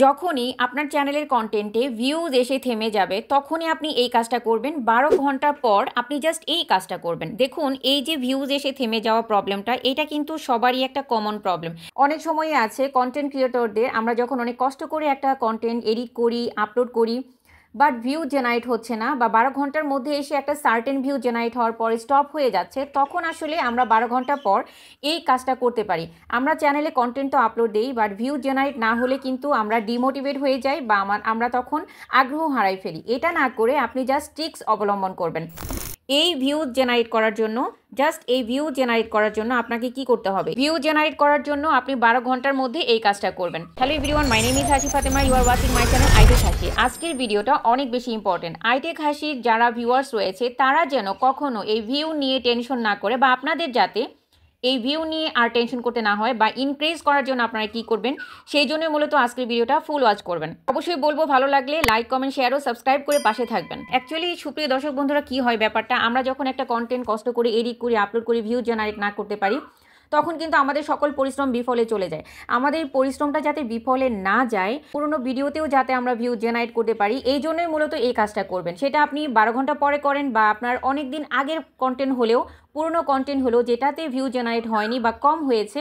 যখনই আপনার চ্যানেলের কন্টেন্টে ভিউজ এসে থেমে যাবে তখনই আপনি এই কাজটা করবেন। 12 ঘন্টা পর আপনি জাস্ট এই কাজটা করবেন। দেখুন, এই যে ভিউজ এসে থেমে যাওয়া প্রবলেমটা, এটা কিন্তু সবারই একটা কমন প্রবলেম। অনেক সময় আছে কন্টেন্ট ক্রিয়েটরদের, আমরা যখন অনেক কষ্ট করে একটা কন্টেন্ট এডিট করি, আপলোড করি, বাট ভিউ জেনারেট হচ্ছে না, বা 12 ঘন্টার মধ্যে এসে একটা সার্টেন ভিউ জেনারেট হওয়ার পর স্টপ হয়ে যাচ্ছে, তখন আসলে আমরা 12 ঘন্টা পর এই কাজটা করতে পারি। আমরা চ্যানেলে কন্টেন্ট তো আপলোড দিই, বাট ভিউ জেনারেট না হলে কিন্তু আমরা ডিমোটিভেট হয়ে যাই, বা আমরা তখন আগ্রহ হারাই ফেলি। এটা না করে আপনি জাস্ট ট্রিক্স অবলম্বন করবেন। এই ভিউ জেনারেট করার জন্য আপনাকে কি করতে হবে? ভিউ জেনারেট করার জন্য আপনি 12 ঘন্টার মধ্যে এই কাজটা করবেন। Hello everyone, my name is Hasi Fatema, you are watching my channel iTech Hasi. আজকের ভিডিওটা অনেক বেশি ইম্পর্টেন্ট। আইটেক হাসির যারা ভিউয়ার্স রয়েছে তারা যেন কখনো এই ভিউ নিয়ে টেনশন না করে, বা আপনাদের যাতে এই ভিউ নিয়ে আর টেনশন করতে না হয়, বা ইনক্রিজ করার জন্য আপনারা কি করবেন, সেই জন্য মূলত আজকের ভিডিওটা ফুল ওয়াচ করবেন। অবশ্যই বলবো ভালো লাগলে লাইক, কমেন্ট, শেয়ার ও সাবস্ক্রাইব করে পাশে থাকবেন। অ্যাকচুয়ালি সুপ্রিয় দর্শক বন্ধুরা, কি হয় ব্যাপারটা, আমরা যখন একটা কন্টেন্ট কষ্ট করে এডিট করি, আপলোড করি, ভিউ জেনারেট না করতে পারি, তখন কিন্তু আমাদের সকল পরিশ্রম বিফলে চলে যায়। আমাদের পরিশ্রমটা যাতে বিফলে না যায়, পুরোনো ভিডিওতেও যাতে আমরা ভিউ জেনারেট করতে পারি, এই জন্যই মূলত এই কাজটা করবেন। সেটা আপনি 12 ঘন্টা পরে করেন, বা আপনার অনেক দিন আগের কন্টেন্ট হলেও, পুরোনো কন্টেন্ট হলেও যেটাতে ভিউ জেনারেট হয়নি বা কম হয়েছে,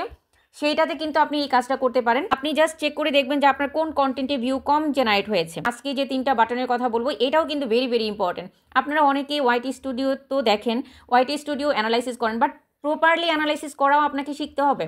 সেইটাতে কিন্তু আপনি এই কাজটা করতে পারেন। আপনি জাস্ট চেক করে দেখবেন যে আপনার কোন কন্টেন্টে ভিউ কম জেনারেট হয়েছে। আজকে যে 3টা বাটনের কথা বলবো, এটাও কিন্তু ভেরি ভেরি ইম্পর্টেন্ট। আপনারা অনেকেই ওয়াইটি স্টুডিও তো দেখেন, ওয়াইটি স্টুডিও অ্যানালাইসিস করেন, বাট প্রপারলি অ্যানালাইসিস করাও আপনাকে শিখতে হবে,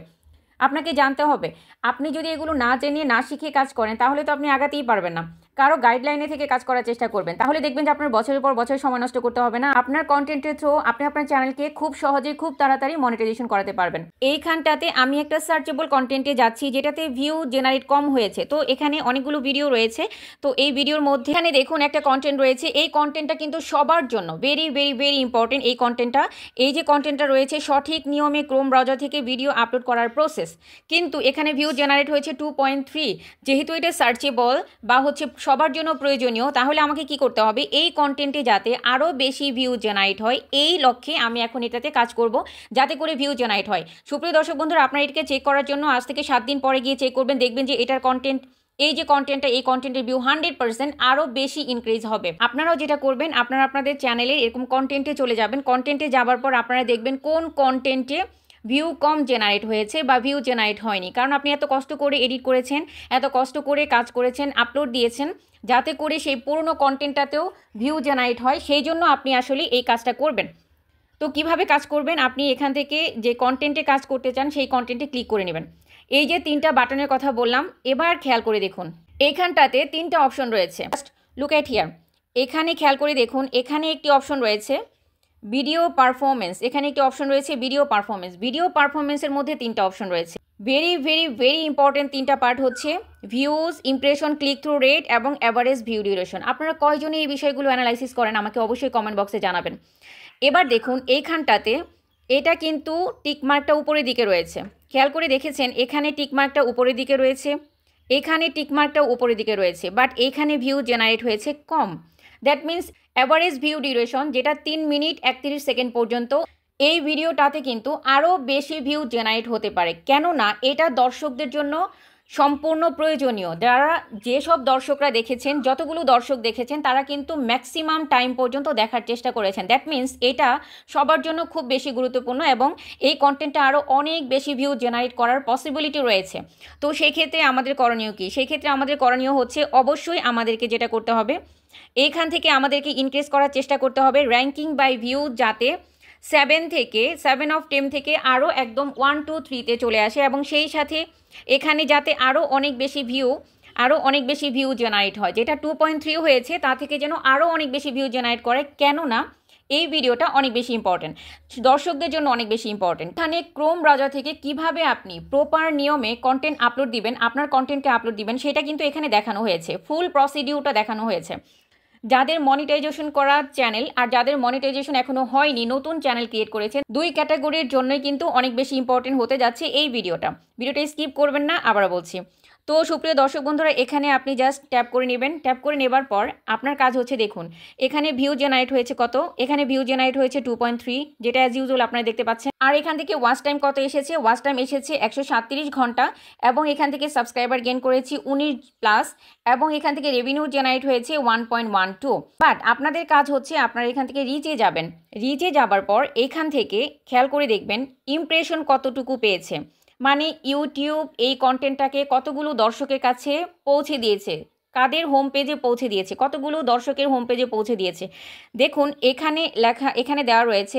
আপনাকে জানতে হবে। আপনি যদি এগুলো না জেনে না শিখে কাজ করেন, তাহলে তো আপনি আগাতেই পারবেন না। কারো গাইডলাইনে থেকে কাজ করার চেষ্টা করবেন, তাহলে দেখবেন যে আপনার বছরের পর বছর সময় নষ্ট করতে হবে না। আপনার কন্টেন্টের থ্রু আপনি আপনার চ্যানেলকে খুব সহজে, খুব তাড়াতাড়ি মনিটাইজেশন করাতে পারবেন। এইখানটাতে আমি একটা সার্চেবল কন্টেন্টে যাচ্ছি যেটাতে ভিউ জেনারেট কম হয়েছে। তো এখানে অনেকগুলো ভিডিও রয়েছে। তো এই ভিডিওর মধ্যে এখানে দেখুন একটা কন্টেন্ট রয়েছে। এই কন্টেন্টটা কিন্তু সবার জন্য ভেরি ভেরি ভেরি ইম্পর্টেন্ট। এই কন্টেন্টটা, এই যে কন্টেন্টটা রয়েছে, সঠিক নিয়মে ক্রোম ব্রাউজার থেকে ভিডিও আপলোড করার প্রসেস, কিন্তু এখানে ভিউ জেনারেট হয়েছে 2.3। যেহেতু এটা সার্চেবল বা হচ্ছে সবার জন্য প্রয়োজনীয়, তাহলে আমাকে কি করতে হবে, এই কন্টেন্টে যাতে আরও বেশি ভিউ জেনারেট হয়, এই লক্ষ্যে আমি এখন এটাতে কাজ করব যাতে করে ভিউ জেনারেট হয়। সুপ্রিয় দর্শক বন্ধুরা, আপনারা এটাকে চেক করার জন্য আজ থেকে 7 দিন পরে গিয়ে চেক করবেন, দেখবেন যে এটার কন্টেন্ট, এই যে কন্টেন্টটা, এই কন্টেন্টের ভিউ 100% আরও বেশি ইনক্রিজ হবে। আপনারাও যেটা করবেন, আপনারা আপনাদের চ্যানেলে এরকম কন্টেন্টে চলে যাবেন। কন্টেন্টে যাবার পর আপনারা দেখবেন কোন কন্টেন্টে ভিউ কম জেনারেট হয়েছে বা ভিউ জেনারেট হয়নি। কারণ আপনি এত কষ্ট করে এডিট করেছেন, এত কষ্ট করে কাজ করেছেন, আপলোড দিয়েছেন, যাতে করে সেই পুরনো কন্টেন্টটাতেও ভিউ জেনারেট হয়, সেই জন্য আপনি আসলে এই কাজটা করবেন। তো কিভাবে কাজ করবেন, আপনি এখান থেকে যে কন্টেন্টে কাজ করতে চান সেই কন্টেন্টে ক্লিক করে নেবেন। এই যে 3টা বাটনের কথা বললাম, এবার খেয়াল করে দেখুন, এইখানটাতে 3টা অপশন রয়েছে। Just look at here. এখানে খেয়াল করে দেখুন, এখানে একটি অপশন রয়েছে ভিডিও পারফরমেন্স। এখানে একটি অপশন রয়েছে ভিডিও পারফরমেন্স। ভিডিও পারফরমেন্সের মধ্যে 3টা অপশন রয়েছে। ভেরি ভেরি ভেরি ইম্পর্টেন্ট 3টা পার্ট হচ্ছে views, impression, click through rate এবং অ্যাভারেজ ভিউ ডিউরেশন। আপনারা কয়জনে এই বিষয়গুলো অ্যানালাইসিস করেন আমাকে অবশ্যই কমেন্ট বক্সে জানাবেন। এবার দেখুন, এইখানটাতে এটা কিন্তু টিকমার্কটা উপরের দিকে রয়েছে। খেয়াল করে দেখেছেন, এখানে টিকমার্কটা উপরের দিকে রয়েছে, এখানে টিকমার্কটা উপরের দিকে রয়েছে, বাট এইখানে ভিউ জেনারেট হয়েছে কম। That means average view duration, যেটা 3 মিনিট 31 সেকেন্ড পর্যন্ত, এই ভিডিওটাতে কিন্তু আরও বেশি ভিউ জেনারেট হতে পারে। কেননা এটা দর্শকদের জন্য সম্পূর্ণ প্রয়োজনীয়। যারা, যেসব দর্শকরা দেখেছেন, যতগুলো দর্শক দেখেছেন, তারা কিন্তু ম্যাক্সিমাম টাইম পর্যন্ত দেখার চেষ্টা করেছেন। দ্যাট মিন্স এটা সবার জন্য খুব বেশি গুরুত্বপূর্ণ, এবং এই কন্টেন্টটা আরও অনেক বেশি ভিউ জেনারেট করার পসিবিলিটি রয়েছে। তো সেই ক্ষেত্রে আমাদের করণীয় কি? সেই ক্ষেত্রে আমাদের করণীয় হচ্ছে, অবশ্যই আমাদেরকে যেটা করতে হবে, এইখান থেকে আমাদেরকে ইনক্রিজ করার চেষ্টা করতে হবে র্যাঙ্কিং বাই ভিউ, যাতে 7 of 10 থেকে আরও একদম 1 2 3-তে চলে আসে, এবং সেই সাথে এখানে যাতে আরও অনেক বেশি ভিউ জেনারেট হয়। যেটা 2.3 হয়েছে তা থেকে যেন আরও অনেক বেশি ভিউ জেনারেট করে। কেননা এই ভিডিওটা অনেক বেশি ইম্পর্টেন্ট, দর্শকদের জন্য অনেক বেশি ইম্পর্টেন্ট। এখানে ক্রোম ব্রাউজার থেকে কিভাবে আপনি প্রপার নিয়মে কন্টেন্ট আপলোড দিবেন, আপনার কন্টেন্টকে আপলোড দিবেন, সেটা কিন্তু এখানে দেখানো হয়েছে, ফুল প্রসিডিউরটা দেখানো হয়েছে। যাদের মনিটাইজেশন করা চ্যানেল আর যাদের মনিটাইজেশন এখনো হয়নি, নতুন চ্যানেল ক্রিয়েট করেছেন, 2 ক্যাটাগরির জন্যই কিন্তু অনেক বেশি ইম্পর্টেন্ট হতে যাচ্ছে এই ভিডিওটা। স্কিপ করবেন না, আবারও বলছি। তো সুপ্রিয় দর্শক বন্ধুরা, এখানে আপনি জাস্ট ট্যাপ করে নেবেন। ট্যাপ করে নেবার পর আপনার কাজ হচ্ছে, দেখুন এখানে ভিউ জেনারেট হয়েছে কত, এখানে ভিউ জেনারেট হয়েছে 2.3, যেটা অ্যাজ ইউজুয়াল আপনারা দেখতে পাচ্ছেন। আর এখান থেকে ওয়াচ টাইম কত এসেছে, ওয়াচ টাইম এসেছে 137 ঘন্টা, এবং এখান থেকে সাবস্ক্রাইবার গেইন করেছি 19+, এবং এখান থেকে রেভিনিউ জেনারেট হয়েছে 1.12। বাট আপনাদের কাজ হচ্ছে আপনারা এখান থেকে রিচে যাবেন। রিচে যাবার পর এখান থেকে খেয়াল করে দেখবেন ইমপ্রেশন কতটুকু পেয়েছে, মানে ইউটিউব এই কন্টেন্টটাকে কতগুলো দর্শকের কাছে পৌঁছে দিয়েছে, কাদের হোম পেজে পৌঁছে দিয়েছে, কতগুলো দর্শকের হোম পেজে পৌঁছে দিয়েছে। দেখুন এখানে লেখা, এখানে দেওয়া রয়েছে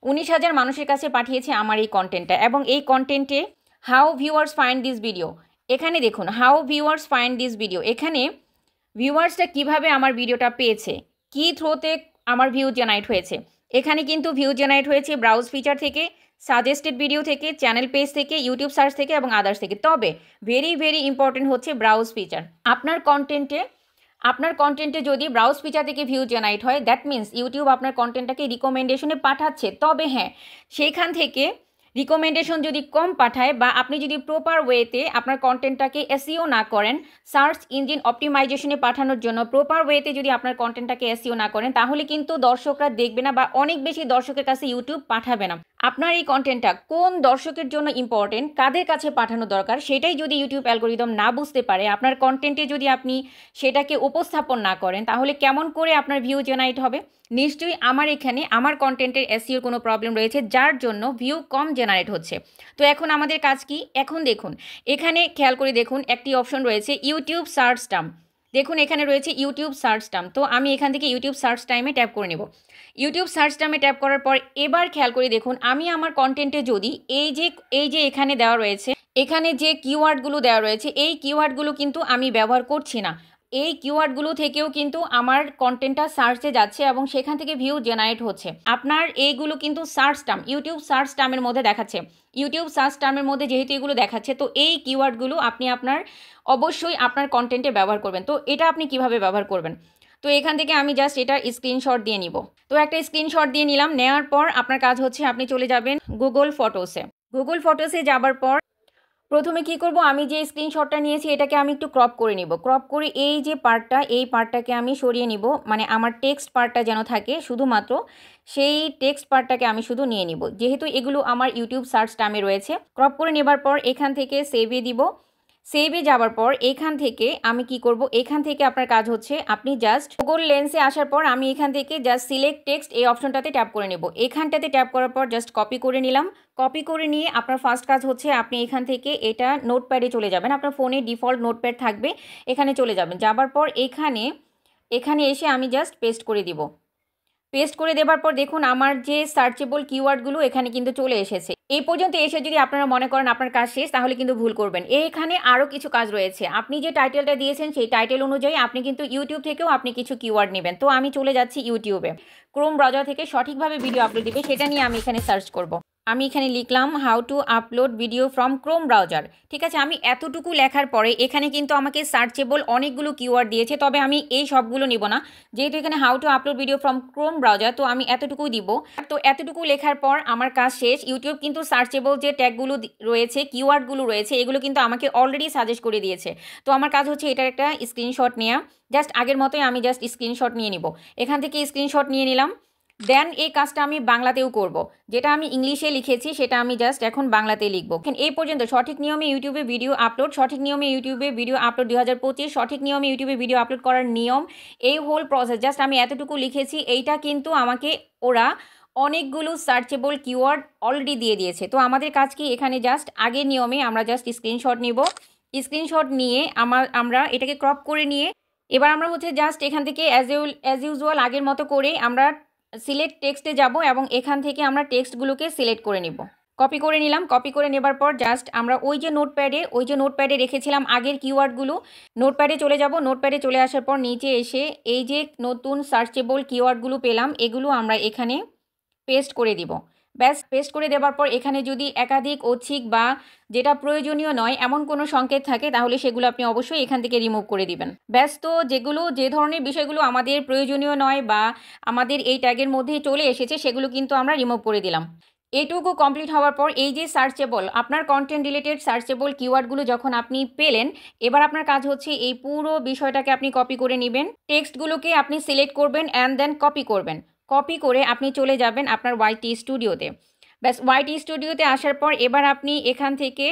19,000 মানুষের কাছে পাঠিয়েছে আমার এই কন্টেন্টটা, এবং এই কন্টেন্টে how viewers find this video, এখানে দেখুন how viewers find this video, এখানে ভিউয়ার্সটা কিভাবে আমার ভিডিওটা পেয়েছে, কি থ্রোতে আমার ভিউ জেনারেট হয়েছে। এখানে কিন্তু ভিউ জেনারেট হয়েছে ব্রাউজ ফিচার থেকে, সাজেস্টেড ভিডিও থেকে, চ্যানেল পেজ থেকে, ইউটিউব সার্চ থেকে এবং আদার্স থেকে। তবে ভেরি ইম্পর্টেন্ট হচ্ছে ব্রাউজ ফিচার। আপনার কন্টেন্টে যদি ব্রাউজ ফিচার থেকে ভিউ জেনারেট হয়, দ্যাট মিন্স ইউটিউব আপনার কন্টেন্টটাকে রিকমেন্ডেশনে পাঠাচ্ছে। তবে হ্যাঁ, সেইখান থেকে রিকমেন্ডেশন যদি কম পাঠায়, বা আপনি যদি প্রপার ওয়েতে আপনার কন্টেন্টটাকে এসইও না করেন, সার্চ ইঞ্জিন অপটিমাইজেশনে পাঠানোর জন্য প্রপার ওয়েতে যদি আপনার কন্টেন্টটাকে এসইও না করেন, তাহলে কিন্তু দর্শকরা দেখবে না, বা অনেক বেশি দর্শকের কাছে ইউটিউব পাঠাবে না। আপনার এই কন্টেন্টটা কোন দর্শকের জন্য ইম্পর্টেন্ট, কাদের কাছে পাঠানো দরকার, সেটাই যদি ইউটিউব অ্যালগোরিদম না বুঝতে পারে, আপনার কন্টেন্টে যদি আপনি সেটাকে উপস্থাপন না করেন, তাহলে কেমন করে আপনার ভিউ জেনারেট হবে? নিশ্চয়ই আমার কন্টেন্টের এসইওর কোনো প্রবলেম রয়েছে, যার জন্য ভিউ কম জেনারেট হচ্ছে। তো এখন আমাদের কাজ কি? এখন দেখুন এখানে খেয়াল করে দেখুন একটি অপশন রয়েছে ইউটিউব সার্চ টার্ম। দেখুন এখানে রয়েছে ইউটিউব সার্চ টার্ম। তো আমি এখান থেকে ইউটিউব সার্চ টাইমে ট্যাপ করে নেব। ইউটিউব সার্চ টার্মে ট্যাপ করার পর এবার খেয়াল করে দেখুন, আমি আমার কন্টেন্টে যদি এই যে এখানে দেওয়া রয়েছে, এখানে যে কিওয়ার্ডগুলো দেওয়া রয়েছে, এই কিওয়ার্ডগুলো কিন্তু আমি ব্যবহার করছি না। এই কিওয়ার্ডগুলো থেকেও কিন্তু আমার কন্টেন্টটা সার্চে যাচ্ছে এবং সেখান থেকে ভিউ জেনারেট হচ্ছে। আপনার এইগুলো কিন্তু সার্চ টার্ম, ইউটিউব সার্চ টার্মের মধ্যে দেখাচ্ছে। ইউটিউব সার্চ টার্মের মধ্যে যেহেতু এগুলো দেখাচ্ছে, তো এই কিওয়ার্ডগুলো আপনি অবশ্যই আপনার কন্টেন্টে ব্যবহার করবেন। তো এটা আপনি কিভাবে ব্যবহার করবেন? তো এখান থেকে আমি জাস্ট এটা স্ক্রিনশট দিয়ে নিব। তো একটা স্ক্রিনশট দিয়ে নিলাম। নেওয়ার পর আপনার কাজ হচ্ছে আপনি চলে যাবেন গুগল ফটোসে। গুগল ফটোসে যাবার পর প্রথমে কি করব, আমি যে স্ক্রিনশটটা নিয়েছি এটাকে আমি একটু ক্রপ করে নিব। ক্রপ করে এই যে পার্টটাকে আমি সরিয়ে নিব, মানে আমার টেক্সট পার্টটা যেন থাকে শুধুমাত্র, সেই টেক্সট পার্টটাকে আমি শুধু নিয়ে নিব, যেহেতু এগুলো আমার ইউটিউব সার্চ টার্মে রয়েছে। ক্রপ করে নেবার পর এখান থেকে সেভে দিব। সেভে যাবার পর এখান থেকে আমি কি করব, এখান থেকে আপনার কাজ হচ্ছে আপনি জাস্ট গুগল লেন্সে আসার পর আমি এখান থেকে জাস্ট সিলেক্ট টেক্সট এই অপশনটাতে ট্যাপ করে নেব। এখানটাতে ট্যাপ করার পর জাস্ট কপি করে নিলাম। কপি করে নিয়ে আপনার ফার্স্ট কাজ হচ্ছে আপনি এখান থেকে এটা নোটপ্যাডে চলে যাবেন। আপনার ফোনে ডিফল্ট নোটপ্যাড থাকবে, এখানে চলে যাবেন। যাবার পর এখানে এসে আমি জাস্ট পেস্ট করে দিব। পেস্ট করে দেবার পর দেখুন আমার যে সার্চেবল কিওয়ার্ডগুলো এখানে কিন্তু চলে এসেছে। এই পর্যন্ত এসে যদি আপনারা মনে করেন আপনার কাজ শেষ, তাহলে কিন্তু ভুল করবেন। এখানে আরও কিছু কাজ রয়েছে। আপনি যে টাইটেলটা দিয়েছেন সেই টাইটেল অনুযায়ী আপনি কিন্তু ইউটিউব থেকেও আপনি কিছু কিওয়ার্ড নেবেন। তো আমি চলে যাচ্ছি ইউটিউবে। ক্রোম ব্রাউজার থেকে সঠিকভাবে ভিডিও আপলোড দিবে সেটা নিয়ে আমি এখানে সার্চ করব। আমি এখানে লিখলাম how to upload video from Chrome browser. ঠিক আছে, আমি এতটুকু লেখার পরে এখানে কিন্তু আমাকে সার্চেবল অনেকগুলো কিওয়ার্ড দিয়েছে, তবে আমি এই সবগুলো নিব না, যেহেতু এখানে how to upload video from Chrome browser, তো আমি এতটুকুই দিব। তো এতটুকু লেখার পর আমার কাজ শেষ। ইউটিউব কিন্তু সার্চেবল যে ট্যাগগুলো রয়েছে, কিওয়ার্ডগুলো রয়েছে, এগুলো কিন্তু আমাকে অলরেডি সাজেস্ট করে দিয়েছে। তো আমার কাজ হচ্ছে এটার একটা স্ক্রিনশট নেওয়া। জাস্ট আগের মতোই আমি জাস্ট স্ক্রিনশট নিয়ে নিব। এখান থেকে স্ক্রিনশট নিয়ে নিলাম। দেন এই কাজটা আমি বাংলাতেও করব। যেটা আমি ইংলিশে লিখেছি সেটা আমি জাস্ট এখন বাংলাতে লিখব। এই পর্যন্ত সঠিক নিয়মে ইউটিউবে ভিডিও আপলোড, সঠিক নিয়মে ইউটিউবে ভিডিও আপলোড 2025, সঠিক নিয়মে ইউটিউবে ভিডিও আপলোড করার নিয়ম, এই হোল প্রসেস জাস্ট আমি এতটুকু লিখেছি। এইটা কিন্তু আমাকে ওরা অনেকগুলো সার্চেবল কিওয়ার্ড অলরেডি দিয়ে দিয়েছে। তো আমাদের কাজ কি, এখানে জাস্ট আগের নিয়মে আমরা জাস্ট স্ক্রিনশট নিব। স্ক্রিনশট নিয়ে আমরা এটাকে ক্রপ করে নিয়ে এবার আমরা হচ্ছে জাস্ট এখান থেকে অ্যাজ ইউজুয়াল আগের মতো করে আমরা সিলেক্ট টেক্সটে যাব এবং এখান থেকে আমরা টেক্সটগুলোকে সিলেক্ট করে নিব। কপি করে নিলাম। কপি করে নেবার পর জাস্ট আমরা ওই যে নোটপ্যাডে রেখেছিলাম আগের কিওয়ার্ডগুলো, নোটপ্যাডে চলে যাব। নোটপ্যাডে চলে আসার পর নিচে এসে এই যে নতুন সার্চেবল কিওয়ার্ডগুলো পেলাম, এগুলো আমরা এখানে পেস্ট করে দিব। ব্যাস, পেস্ট করে দেওয়ার পর এখানে যদি একাধিক ঐচ্ছিক বা যেটা প্রয়োজনীয় নয় এমন কোনো সংকেত থাকে, তাহলে সেগুলো আপনি অবশ্যই এখান থেকে রিমুভ করে দিবেন। ব্যাস, তো যে ধরনের বিষয়গুলো আমাদের প্রয়োজনীয় নয় বা আমাদের এই ট্যাগের মধ্যে চলে এসেছে সেগুলো কিন্তু আমরা রিমুভ করে দিলাম। এটুকু কমপ্লিট হওয়ার পর এই যে সার্চেবল, আপনার কন্টেন্ট রিলেটেড সার্চেবল কিওয়ার্ডগুলো যখন আপনি পেলেন, এবার আপনার কাজ হচ্ছে এই পুরো বিষয়টাকে আপনি কপি করে নেবেন। টেক্সটগুলোকে আপনি সিলেক্ট করবেন অ্যান্ড দেন কপি করবেন। কপি করে আপনি চলে যাবেন আপনার ওয়াইটি স্টুডিওতে। ব্যাস, ওয়াইটি স্টুডিওতে আসার পর এবার আপনি এখান থেকে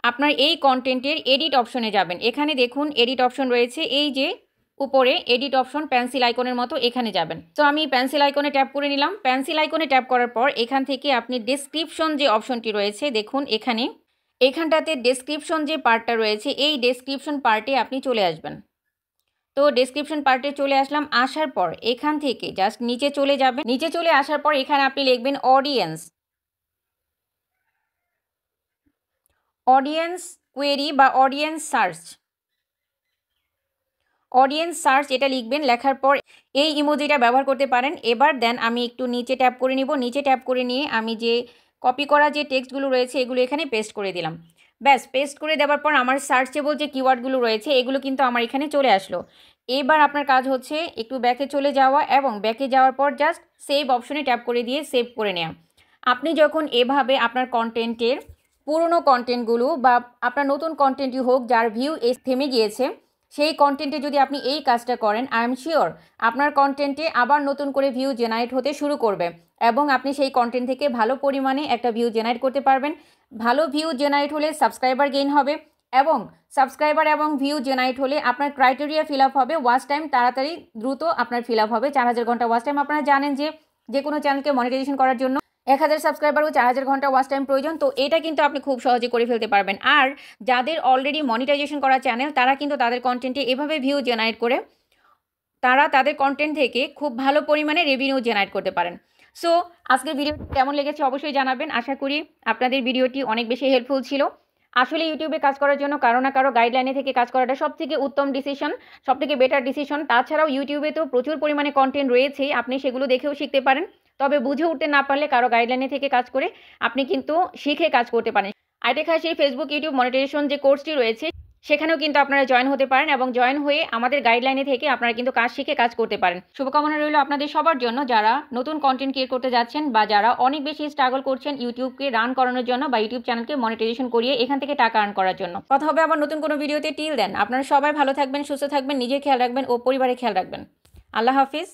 আপনার এই কন্টেন্টের এডিট অপশনে যাবেন। এখানে দেখুন এডিট অপশন রয়েছে, এই যে উপরে এডিট অপশন পেন্সিল আইকনের মতো, এখানে যাবেন। তো আমি পেন্সিল আইকনে ট্যাপ করে নিলাম। পেন্সিল আইকনে ট্যাপ করার পর এখান থেকে আপনি ডেসক্রিপশন যে অপশনটি রয়েছে দেখুন এখানটাতে ডেসক্রিপশন যে পার্টটা রয়েছে, এই ডেসক্রিপশন পার্টে আপনি চলে আসবেন। তো ডেসক্রিপশন পার্টে চলে আসলাম। আসার পর এখান থেকে জাস্ট নিচে চলে যাবেন। নিচে চলে আসার পর এখানে আপনি লিখবেন অডিয়েন্স কোয়েরি বা অডিয়েন্স সার্চ এটা লিখবেন। লেখার পর এই ইমোজিটা ব্যবহার করতে পারেন। এবার দেন আমি একটু নিচে ট্যাপ করে নিব। নিচে ট্যাপ করে নিয়ে আমি যে কপি করা যে টেক্সটগুলো রয়েছে এগুলো এখানে পেস্ট করে দিলাম। ব্যাস, পেস্ট করে দেওয়ার পর আমার সার্চেবল যে কিওয়ার্ডগুলো রয়েছে এগুলো কিন্তু আমার এখানে চলে আসলো। এবার আপনার কাজ হচ্ছে একটু ব্যাকে চলে যাওয়া এবং ব্যাকে যাওয়ার পর জাস্ট সেভ অপশনে ট্যাপ করে দিয়ে সেভ করে নেওয়া। আপনি যখন এভাবে আপনার কন্টেন্টের পুরনো কন্টেন্টগুলো বা আপনার নতুন কন্টেন্টই হোক যার ভিউ থেমে গিয়েছে, সেই কন্টেন্টে যদি আপনি এই কাজটা করেন, আই এম শিওর আপনার কন্টেন্টে আবার নতুন করে ভিউ জেনারেট হতে শুরু করবে এবং আপনি সেই কন্টেন্ট থেকে ভালো পরিমাণে একটা ভিউ জেনারেট করতে পারবেন। ভালো ভিউ জেনারেট হলে সাবস্ক্রাইবার গেইন হবে এবং সাবস্ক্রাইবার এবং ভিউ জেনারেট হলে আপনার ক্রাইটেরিয়া ফিল আপ হবে। ওয়াচ টাইম তাড়াতাড়ি দ্রুত আপনার ফিল আপ হবে। 4000 ঘন্টা ওয়াচ টাইম। আপনারা জানেন যে কোনো চ্যানেলকে মনিটাইজেশন করার জন্য 1000 সাবস্ক্রাইবার ও 4000 ঘন্টা ওয়াচ টাইম প্রয়োজন। তো এটা কিন্তু আপনি খুব সহজে করে ফেলতে পারবেন। আর যাদের অলরেডি মনিটাইজেশন করা চ্যানেল তারা কিন্তু তাদের কন্টেন্টে এভাবে ভিউ জেনারেট করে তারা তাদের কন্টেন্ট থেকে খুব ভালো পরিমাণে রেভিনিউ জেনারেট করতে পারেন। সো আজকের ভিডিওটি কেমন লেগেছে অবশ্যই জানাবেন। আশা করি আপনাদের ভিডিওটি অনেক বেশি হেল্পফুল ছিল। আসলে ইউটিউবে কাজ করার জন্য কারো না কারো গাইডলাইনে থেকে কাজ করাটা সবথেকে উত্তম ডিসিশন, সবথেকে বেটার ডিসিশন। তাছাড়াও ইউটিউবে তো প্রচুর পরিমাণে কন্টেন্ট রয়েছে, আপনি সেগুলো দেখেও শিখতে পারেন। তবে বুঝে উঠতে না পারলে কারো গাইডলাইনে থেকে কাজ করে আপনি কিন্তু শিখে কাজ করতে পারেন। আইটেক হাসির ফেসবুক ইউটিউব মনিটাইজেশন যে কোর্সটি রয়েছে সেখানেও কিন্তু আপনারা জয়েন হতে পারেন এবং জয়েন হয়ে আমাদের গাইডলাইনে থেকে আপনারা কিন্তু কাজ শিখে কাজ করতে পারেন। শুভকামনা রইল আপনাদের সবার জন্য যারা নতুন কন্টেন্ট ক্রিয়েট করতে যাচ্ছেন বা যারা অনেক বেশি স্ট্রাগল করছেন ইউটিউবকে রান করানোর জন্য বা ইউটিউব চ্যানেলকে মনিটাইজেশন করিয়ে এখান থেকে টাকা আর্ন করার জন্য। কথা হবে আবার নতুন কোনো ভিডিওতে। টিল দেন আপনারা সবাই ভালো থাকবেন, সুস্থ থাকবেন, নিজের খেয়াল রাখবেন ও পরিবারের খেয়াল রাখবেন। আল্লাহ হাফিজ।